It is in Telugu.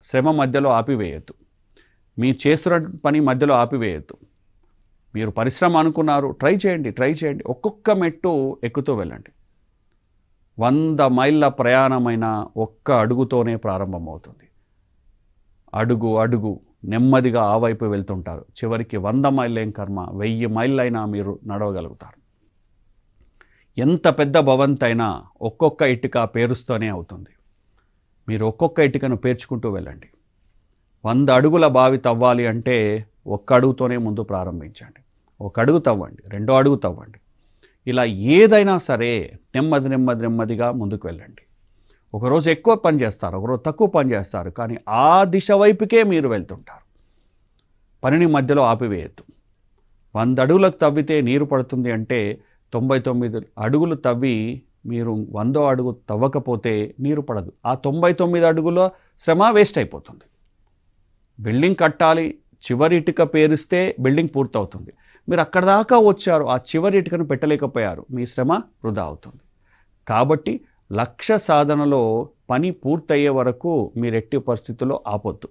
శ్రమ మధ్యలో ఆపివేయద్దు. మీరు చేస్తున్న పని మధ్యలో ఆపివేయద్దు. మీరు పరిశ్రమ అనుకున్నారు, ట్రై చేయండి. ఒక్కొక్క మెట్టు ఎక్కుతూ వెళ్ళండి. 100 మైళ్ళ ప్రయాణమైన ఒక్క అడుగుతోనే ప్రారంభమవుతుంది. అడుగు నెమ్మదిగా ఆ వైపు వెళ్తుంటారు. చివరికి 100 మైళ్ళు ఏం కర్మ, 1000 మైళ్ళైనా మీరు నడవగలుగుతారు. ఎంత పెద్ద భవంతైనా ఒక్కొక్క ఇటుక పేరుస్తూనే అవుతుంది. మీరు ఒక్కొక్క ఇటుకను పేర్చుకుంటూ వెళ్ళండి. 100 అడుగుల బావి తవ్వాలి అంటే ఒక్క అడుగుతోనే ముందు ప్రారంభించండి. ఒక అడుగు తవ్వండి, 2వ అడుగు తవ్వండి. ఇలా ఏదైనా సరే నెమ్మదిగా ముందుకు వెళ్ళండి. ఒకరోజు ఎక్కువ పని చేస్తారు, ఒకరోజు తక్కువ పని చేస్తారు, కానీ ఆ దిశ వైపుకే మీరు వెళ్తుంటారు. పనిని మధ్యలో ఆపివేయద్దు. 100 అడుగులకు తవ్వితే నీరు పడుతుంది అంటే 99 అడుగులు తవ్వి మీరు 100వ అడుగు తవ్వకపోతే నీరు పడదు. ఆ 99 అడుగుల శ్రమ వేస్ట్ అయిపోతుంది. బిల్డింగ్ కట్టాలి, చివరి ఇటుక పేరిస్తే బిల్డింగ్ పూర్తవుతుంది. మీరు అక్కడ దాకా వచ్చారు, ఆ చివరి ఇటుకను పెట్టలేకపోయారు, మీ శ్రమ వృధా అవుతుంది. కాబట్టి లక్ష్య సాధనలో పని పూర్తయ్యే వరకు మీరు ఎట్టి పరిస్థితుల్లో ఆపొద్దు.